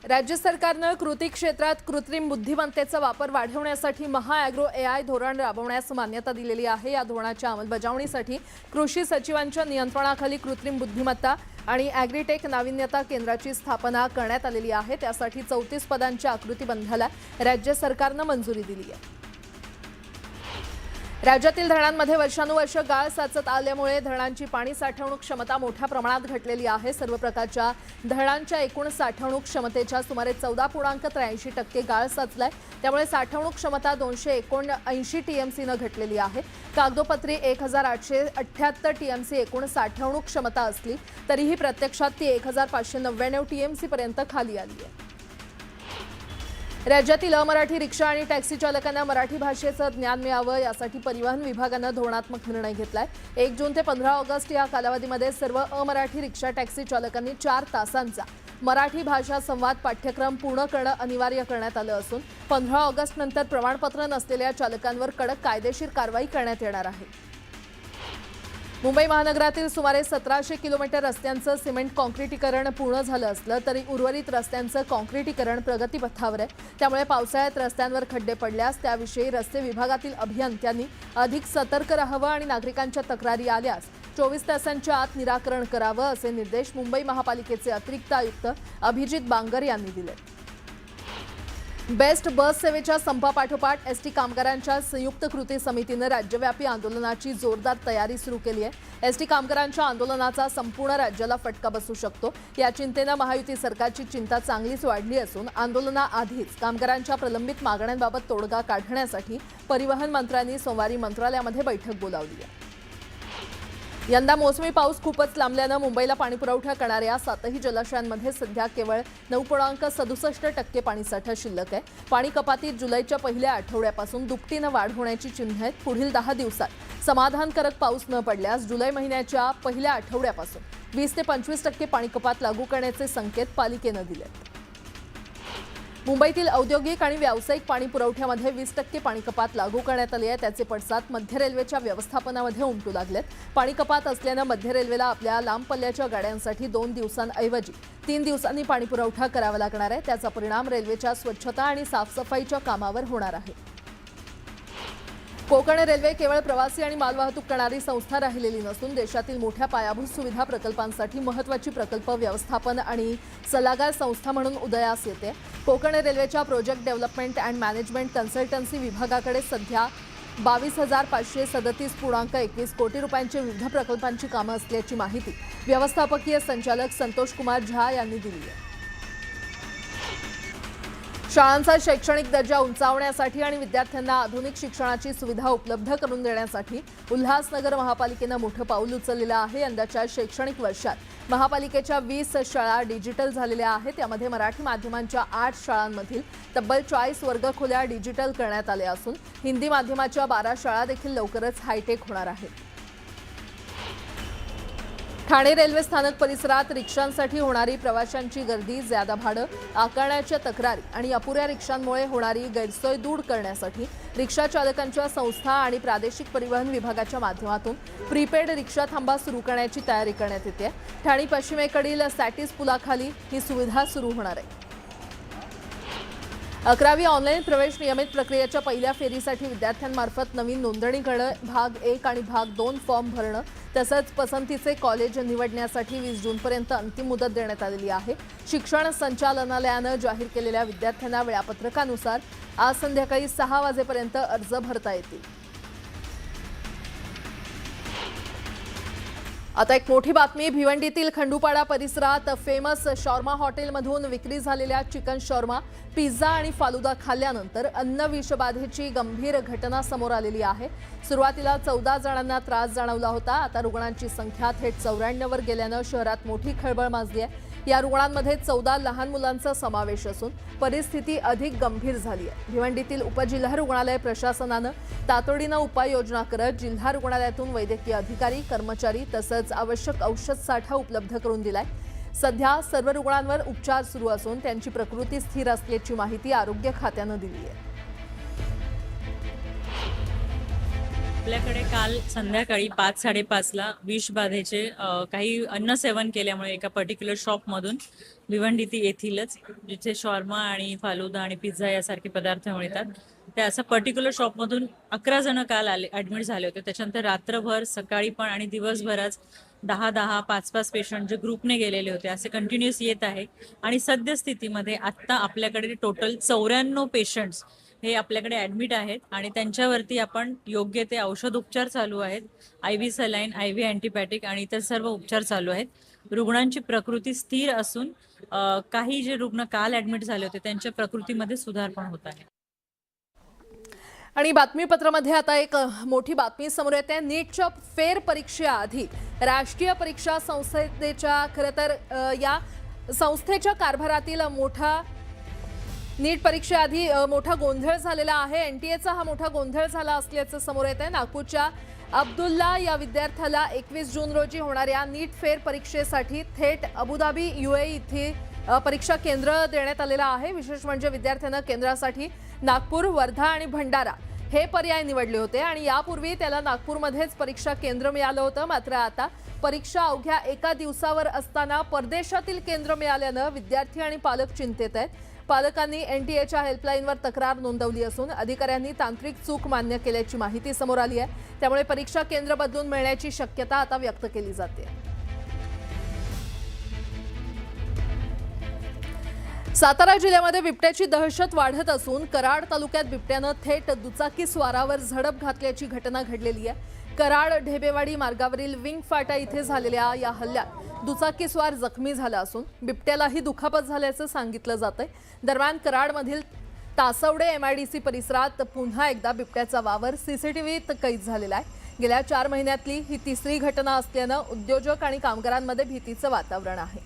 राज्य सरकारने कृती क्षेत्रात कृत्रिम बुद्धिमत्तेचा वापर वाढवण्यासाठी महाॲग्रो एआय धोरण राबवण्यास मान्यता दिलेली आहे। या धोरणाच्या अंमलबजावणीसाठी कृषी सचिवांच्या नियंत्रणाखाली कृत्रिम बुद्धिमत्ता आणि ॲग्रीटेक नाविन्यता केंद्राची स्थापना करण्यात आलेली आहे। त्यासाठी 34 पदांच्या आकृतिबंधाला राज्य सरकारने मंजुरी दिली आहे। राज्यातील धरणांमध्ये वर्षानुवर्ष गाळ साचत आल्यामुळे धरणांची पाणी साठवणूक क्षमता मोठ्या प्रमाणात घटलेली आहे। सर्व प्रकारच्या धरणांच्या एकूण साठवणूक क्षमतेच्या सुमारे 14.83% गाळ साचलाय। त्यामुळे साठवणूक क्षमता 279 टीएमसीने घटलेली आहे। कागदोपत्री 1878 टीएमसी एकूण साठवणूक क्षमता असली तरीही प्रत्यक्षात ती 1599 टीएमसी पर्यंत खाली आली आहे। राज्यातील अमराठी रिक्षा आणि टॅक्सी चालकांना मराठी भाषेचं ज्ञान मिळावं यासाठी परिवहन विभागाने धोरणात्मक निर्णय घेतलाय। 1 जून ते 15 ऑगस्ट या कालावधीमध्ये सर्व अमराठी रिक्षा टॅक्सी चालकांनी 4 तासांचा मराठी भाषा संवाद पाठ्यक्रम पूर्ण करणं अनिवार्य करण्यात आलं असून 15 ऑगस्ट नंतर प्रमाणपत्र नसलेल्या चालकांवर कडक कायदेशीर कारवाई करण्यात येणार आहे। मुंबई महानगरातील सुमारे 1700 किलोमीटर रस्त्यांचं सिमेंट काँक्रिटीकरण पूर्ण झालं असलं तरी उर्वरित रस्त्यांचं काँक्रिटीकरण प्रगतीपथावर आहे। त्यामुळे पावसाळ्यात रस्त्यांवर खड्डे पडल्यास त्याविषयी रस्ते विभागातील अभियंत्यांनी अधिक सतर्क राहावं आणि नागरिकांच्या तक्रारी आल्यास 24 तासांच्या आत निराकरण करावं असे निर्देश मुंबई महापालिकेचे अतिरिक्त आयुक्त अभिजित बांगर यांनी दिले। बेस्ट बस सेवेच्या संपापाठोपाठ एसटी कामगारांच्या संयुक्त कृती समितीने राज्यव्यापी आंदोलनाची जोरदार तयारी सुरू केली आहे। एसटी कामगारांच्या आंदोलनाचा संपूर्ण राज्याला फटका बसू शकतो या चिंतेने महायुती सरकारची चिंता चांगलीच वाढली असून आंदोलनाआधीच कामगारांच्या प्रलंबित मागण्यांबाबत तोडगा काढण्यासाठी परिवहन मंत्र्यांनी सोमवारी मंत्रालयामध्ये बैठक बोलावली आहे। यंदा मोसमी पाऊस खूपच लांबल्याने मुंबईला पाणीपुरवठा करणाऱ्या 7ही जलाशयांमध्ये सध्या केवळ 9.67% पाणीसाठा शिल्लक आहे। पाणी कपातीत जुलैच्या पहिल्या आठवड्यापासून दुपटीने वाढ होण्याची चिन्हे आहेत। पुढील 10 दिवसात समाधानकारक पाऊस न पडल्यास जुलै महिन्याच्या पहिल्या आठवड्यापासून 20 ते 25% पाणी कपात लागू करण्याचे संकेत पालिकेने दिले। मुंबईतील औद्योगिक आणि व्यावसायिक पाणी पुरवठ्यामध्ये 20% पाणी कपात लागू करण्यात आली आहे। त्याचे पडसाद मध्य रेल्वेच्या व्यवस्थापनामध्ये उमटू लागलेत। पाणी कपात असल्याने मध्य रेल्वेला आपल्या लांब पल्ल्याच्या गाड्यांसाठी 2 दिवसांऐवजी 3 दिवसांनी पाणी पुरवठा करावा लागणार आहे। त्याचा परिणाम रेल्वेच्या स्वच्छता आणि साफसफाईच्या कामावर होणार आहे। कोकण रेल्वे केवळ प्रवासी आणि मालवाहतूक करणारी संस्था राहिलेली नसून देशातील मोठ्या पायाभूत सुविधा प्रकल्पांसाठी महत्त्वाची प्रकल्प व्यवस्थापन आणि सल्लागार संस्था म्हणून उदयास येते। कोकण रेल्वेच्या project development and management consultancy विभागाकडे सध्या 22,537.21 कोटी रुपयांचे विविध प्रकल्पांची कामं असल्याची माहिती व्यवस्थापकीय संचालक संतोष कुमार झा यांनी दिली आहे। शाळांचा शैक्षणिक दर्जा उंचावण्यासाठी आणि विद्यार्थ्यांना आधुनिक शिक्षणाची सुविधा उपलब्ध करून देण्यासाठी उल्हासनगर महापालिकेने मोठं पाऊल उचललेलं आहे। यंदाच्या शैक्षणिक वर्षात महापालिकेच्या 20 शाळा डिजिटल झालेल्या आहेत। त्यामध्ये मराठी माध्यमांच्या 8 शाळांमधील तब्बल 40 वर्गखोल्या डिजिटल करण्यात आल्या असून हिंदी माध्यमाच्या 12 शाळा देखील लवकरच हायटेक होणार आहेत। ठाणे रेल्वे स्थानक परिसरात रिक्षांसाठी होणारी प्रवाशांची गर्दी, ज्यादा भाडं आकारण्याच्या तक्रारी आणि अपुऱ्या रिक्षांमुळे होणारी गैरसोय दूर करण्यासाठी रिक्षा चालकांच्या संस्था आणि प्रादेशिक परिवहन विभागाच्या माध्यमातून प्रीपेड रिक्षा थांबा सुरू करण्याची तयारी करण्यात येते। ठाणे पश्चिमेकडील सॅटिस पुलाखाली ही सुविधा सुरू होणार आहे। 11वी ऑनलाईन प्रवेश नियमित प्रक्रियेच्या पहिल्या फेरीसाठी विद्यार्थ्यांमार्फत नवीन नोंदणी करणं, भाग 1 आणि भाग 2 फॉर्म भरणं तसंच पसंतीचे कॉलेज निवडण्यासाठी 20 जूनपर्यंत अंतिम मुदत देण्यात आलेली आहे। शिक्षण संचालनालयानं जाहीर केलेल्या विद्यार्थ्यांना वेळापत्रकानुसार आज संध्याकाळी 6 वाजेपर्यंत अर्ज भरता येतील। आता एक मोठी बातमी। भिवंडीतील खंडूपाडा परिसरात फेमस शॉर्मा हॉटेलमधून विक्री झालेल्या चिकन शॉर्मा, पिझ्झा आणि फालुदा खाल्ल्यानंतर अन्न विषबाधेची गंभीर घटना समोर आलेली आहे। सुरुवातीला 14 जणांना त्रास जाणवला होता। आता रुग्णांची संख्या थेट 94 वर गेल्यानं शहरात मोठी खळबळ माजली आहे। या रुग्णांमध्ये 14 लहान मुलांचा समावेश असून परिस्थिती अधिक गंभीर झाली आहे। भिवंडीतील उपजिल्हा रुग्णालय प्रशासनानं तातडीनं उपाययोजना करत जिल्हा रुग्णालयातून वैद्यकीय अधिकारी, कर्मचारी तसंच आवश्यक औषध साठा उपलब्ध करून दिलाय। सध्या सर्व रुग्णांवर उपचार सुरू असून त्यांची प्रकृती स्थिर असल्याची माहिती आरोग्य खात्यानं दिली आहे। आपल्याकडे काल संध्याकाळी 5-5:30ला विषबाधेचे काही अन्न सेवन केल्यामुळे एका पर्टिक्युलर शॉपमधून भिवंडी येथीलच, जिथे शॉर्मा आणि फालुदा आणि पिझ्झा यासारखे पदार्थ मिळतात, त्या असं पर्टिक्युलर शॉपमधून 11 जण काल ॲडमिट झाले होते. त्याच्यानंतर रात्रभर, सकाळी पण आणि दिवसभरात 10-10, 5-5 पेशंट जे ग्रुपने गेलेले होते असे कंटिन्युअस येत आहे. आणि सद्यस्थितीमध्ये आत्ता आपल्याकडे टोटल 94 पेशंट्स हे आपल्याकडे ॲडमिट आहेत आणि त्यांच्यावरती आपण योग्य ते औषध उपचार चालू आहेत. IV सलाईन, IV अँटीबायोटिक आणि इतर सर्व उपचार चालू आहेत. रुग्णांची प्रकृती स्थिर असून काही जे रुग्ण काल ॲडमिट झाले होते त्यांच्या प्रकृतीमध्ये सुधार पण होत आहे. आणि बातमीपत्रामध्ये आता एक मोठी बातमी समोर येते. नीटच्या फेर परीक्षेआधी राष्ट्रीय परीक्षा संस्थेच्या खरं तर या संस्थेच्या कारभारातील मोठा नीट परीक्षेआधी मोठा गोंधळ झालेला आहे. NTA चा हा मोठा गोंधळ झाला असल्याचं समोर येत आहे. नागपूरच्या अब्दुल्ला या विद्यार्थ्याला 21 जून रोजी होणाऱ्या नीट फेर परीक्षेसाठी थेट अबुधाबी UAE इथे परीक्षा केंद्र देण्यात आलेलं आहे. विशेष म्हणजे विद्यार्थ्यांना केंद्रासाठी नागपूर, वर्धा आणि भंडारा हे पर्याय निवडले होते आणि यापूर्वी त्याला नागपूरमध्येच परीक्षा केंद्र मिळालं होतं. मात्र आता परीक्षा अवघ्या एका दिवसावर असताना परदेशातील केंद्र मिळाल्यानं विद्यार्थी आणि पालक चिंतेत आहेत. पालकांनी NTAच्या हेल्पलाईनवर तक्रार नोंदवली असून अधिकाऱ्यांनी तांत्रिक चूक मान्य केल्याची माहिती समोर आली आहे. त्यामुळे परीक्षा केंद्र बदलून मिळण्याची शक्यता आता व्यक्त केली जाते. सातारा जिल्ह्यामध्ये बिबट्याची दहशत वाढत असून कराड तालुक्यात बिबट्यानं थेट दुचाकी स्वारावर झडप घातल्याची घटना घडलेली आहे. कराड ढेबेवाडी मार्गावरील विंग फाटा इथे झालेल्या या हल्ल्यात दुचाकीस्वार जखमी झाला असून बिबट्यालाही दुखापत झाल्याचं सांगितलं जातंय. दरम्यान कराडमधील तासवडे MIDC परिसरात पुन्हा एकदा बिबट्याचा वावर CCTVत कैद झालेला आहे. गेल्या 4 महिन्यातली ही तिसरी घटना असल्यानं उद्योजक आणि कामगारांमध्ये भीतीचं वातावरण आहे.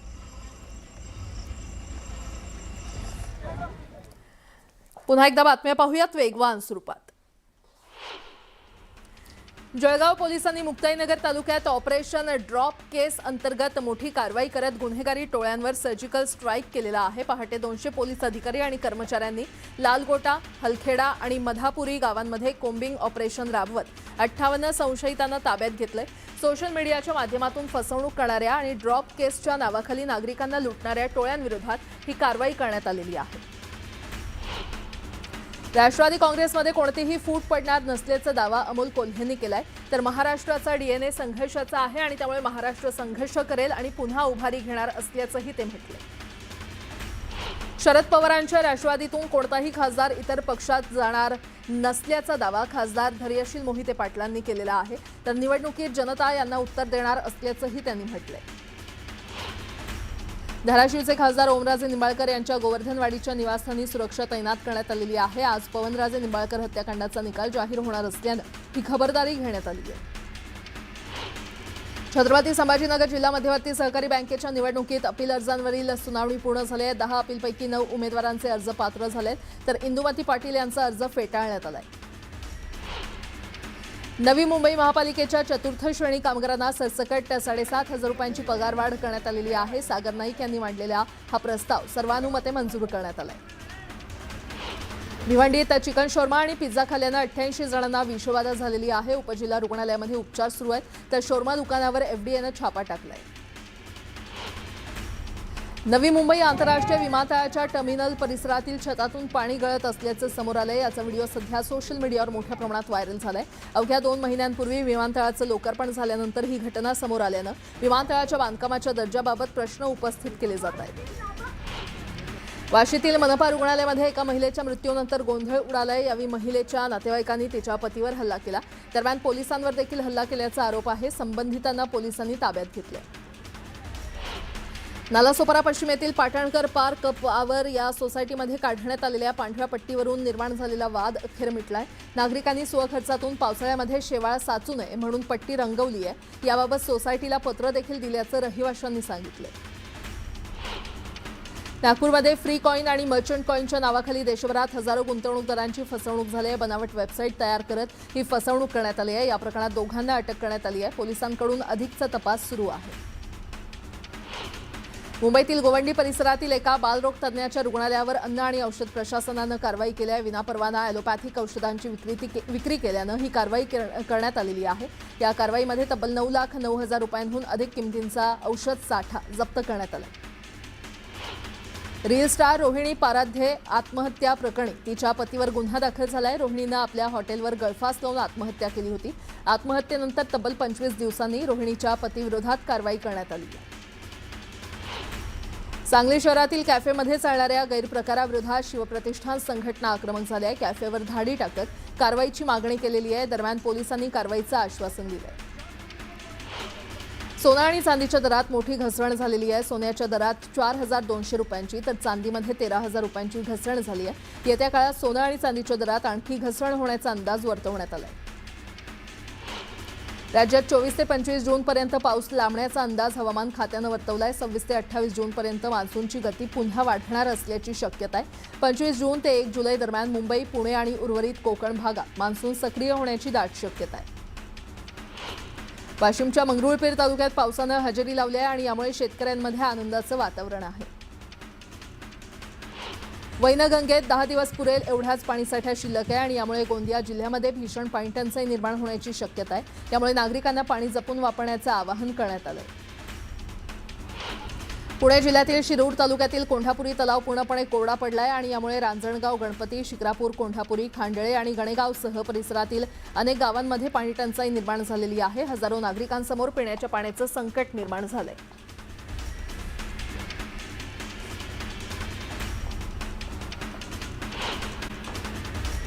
पुन्हा एकदा बातम्या पाहूयात वेगवान स्वरूपात. जळगाव पोलिसांनी मुक्ताईनगर तालुक्यात ऑपरेशन ड्रॉप केस अंतर्गत मोठी कारवाई करत गुन्हेगारी टोळ्यांवर सर्जिकल स्ट्राईक केलेला आहे. पहाटे 200 पोलीस अधिकारी आणि कर्मचाऱ्यांनी लालगोटा, हलखेडा आणि मधापुरी गावांमध्ये कोम्बिंग ऑपरेशन राबवत 58 संशयितांना ताब्यात घेतलंय. सोशल मीडियाच्या माध्यमातून फसवणूक करणाऱ्या आणि ड्रॉप केसच्या नावाखाली नागरिकांना लुटणाऱ्या टोळ्यांविरोधात ही कारवाई करण्यात आलेली आहे. राष्ट्रवादी काँग्रेसमध्ये कोणतीही फूट पडणार नसल्याचा दावा अमोल कोल्हेंनी केलाय. तर महाराष्ट्राचा DNA संघर्षाचा आहे आणि त्यामुळे महाराष्ट्र संघर्ष करेल आणि पुन्हा उभारी घेणार असल्याचंही ते म्हटले. शरद पवारांच्या राष्ट्रवादीतून कोणताही खासदार इतर पक्षात जाणार नसल्याचा दावा खासदार धैर्यशील मोहिते पाटलांनी केलेला आहे. तर निवडणुकीत जनता यांना उत्तर देणार असल्याचंही त्यांनी म्हटलंय. धाराशिवचे खासदार ओमराजे निंबाळकर यांच्या गोवर्धनवाडीच्या निवासस्थानी सुरक्षा तैनात करण्यात आलेली आहे. आज पवनराजे निंबाळकर हत्याकांडाचा निकाल जाहीर होणार असल्यानं ही खबरदारी घेण्यात आली आहे. छत्रपती संभाजीनगर जिल्हा मध्यवर्ती सहकारी बँकेच्या निवडणुकीत अपील अर्जांवरील सुनावणी पूर्ण झाली आहे. 10 अपीलपैकी 9 उमेदवारांचे अर्ज पात्र झालेत, तर इंदुमती पाटील यांचा अर्ज फेटाळण्यात आलाय. नवी मुंबई महापालिकेच्या चतुर्थ श्रेणी कामगारांना सरसकट 7,500 रुपयांची पगारवाढ करण्यात आलेली आहे. सागर नाईक यांनी मांडलेला हा प्रस्ताव सर्वानुमते मंजूर करण्यात आलाय. भिवंडीत चिकन शॉर्मा आणि पिझ्झा खाल्ल्यानं 88 जणांना विषबाधा झालेली आहे. उपजिल्हा रुग्णालयामध्ये उपचार सुरू आहेत, तर शॉर्मा दुकानावर FDAनं छापा टाकलाय. नवी मुंबई आंतरराष्ट्रीय विमानतळाच्या टर्मिनल परिसरातील छतातून पाणी गळत असल्याचं समोर आलंय. याचा व्हिडिओ सध्या सोशल मीडियावर मोठ्या प्रमाणात व्हायरल झालाय. अवघ्या 2 महिन्यांपूर्वी विमानतळाचं लोकार्पण झाल्यानंतर ही घटना समोर आल्यानं विमानतळाच्या बांधकामाच्या दर्जाबाबत प्रश्न उपस्थित केले जात आहेत. वाशीतील मनपा रुग्णालयामध्ये एका महिलेच्या मृत्यूनंतर गोंधळ उडालाय. यावेळी महिलेच्या नातेवाईकांनी तिच्या पतीवर हल्ला केला. दरम्यान पोलिसांवर देखील हल्ला केल्याचा आरोप आहे. संबंधितांना पोलिसांनी ताब्यात घेतले. नालासोपारा पश्चिमेतील पाटणकर पार्क पावर या सोसायटीमध्ये काढण्यात आलेल्या पांढऱ्या पट्टीवरून निर्माण झालेला वाद अखेर मिटलाय. नागरिकांनी स्वखर्चातून पावसाळ्यामध्ये शेवाळ साचू नये म्हणून पट्टी रंगवली आहे. याबाबत सोसायटीला पत्र देखील दिल्याचं रहिवाशांनी सांगितलं. नागपूरमध्ये फ्री कॉईन आणि मर्चंट कॉईनच्या नावाखाली देशभरात हजारो गुंतवणूकदारांची फसवणूक झाली आहे. बनावट वेबसाईट तयार करत ही फसवणूक करण्यात आली आहे. या प्रकरणात दोघांना अटक करण्यात आली आहे. पोलिसांकडून अधिकचा तपास सुरू आहे. मुंबईतील गोवंडी परिसरातील एका बालरोग तज्ज्ञाच्या रुग्णालयावर अन्न आणि औषध प्रशासनानं कारवाई केली आहे. विनापरवाना ॲलोपॅथिक औषधांची विक्री केल्यानं ही कारवाई करण्यात आलेली आहे. या कारवाईमध्ये तब्बल 9,09,000 रुपयांहून अधिक किमतींचा औषध साठा जप्त करण्यात आला. रील स्टार रोहिणी पाराध्ये आत्महत्या प्रकरणी तिच्या पतीवर गुन्हा दाखल झालाय. रोहिणीनं आपल्या हॉटेलवर गळफास लावून आत्महत्या केली होती. आत्महत्येनंतर तब्बल 25 दिवसांनी रोहिणीच्या पतीविरोधात कारवाई करण्यात आली आहे. सांगली शहरातील कॅफेमध्ये चालणाऱ्या गैरप्रकाराविरोधात शिवप्रतिष्ठान संघटना आक्रमक झाली आहे. कॅफेवर धाडी टाकत कारवाईची मागणी केलेली आहे. दरम्यान पोलिसांनी कारवाईचं आश्वासन दिलंय. सोना आणि चांदीच्या दरात मोठी घसरण झालेली आहे. सोन्याच्या दरात 4,200 रुपयांची तर चांदीमध्ये 13,000 रुपयांची घसरण झाली आहे. येत्या काळात सोना आणि चांदीच्या दरात आणखी घसरण होण्याचा अंदाज वर्तवण्यात आला आहे. राज्यात 24 ते 25 जूनपर्यंत पाऊस लांबण्याचा अंदाज हवामान खात्यानं वर्तवलाय. 26 ते 28 जूनपर्यंत मान्सूनची गती पुन्हा वाढणार असल्याची शक्यता आहे. 25 जून ते 1 जुलै दरम्यान मुंबई, पुणे आणि उर्वरित कोकण भागात मान्सून सक्रिय होण्याची दाट शक्यता आहे. वाशिमच्या मंगरुळपीर तालुक्यात पावसानं हजेरी लावली आहे आणि यामुळे शेतकऱ्यांमध्ये आनंदाचं वातावरण आहे. वैनगंगेत 10 दिवस पुरेल एवढाच पाणीसाठा शिल्लक आहे आणि यामुळे गोंदिया जिल्ह्यामध्ये भीषण पाणी टंचाई निर्माण होण्याची शक्यता आहे. त्यामुळे नागरिकांना पाणी जपून वापरण्याचं आवाहन करण्यात आलं आहे. पुणे जिल्ह्यातील शिरूर तालुक्यातील कोंढापुरी तलाव पूर्णपणे कोरडा पडलाय आणि यामुळे रांजणगाव, गणपती, शिक्रापूर, कोंढापुरी, खांडळे आणि गणेगावसह परिसरातील अनेक गावांमध्ये पाणी टंचाई निर्माण झालेली आहे. हजारो नागरिकांसमोर पिण्याच्या पाण्याचं संकट निर्माण झालंय.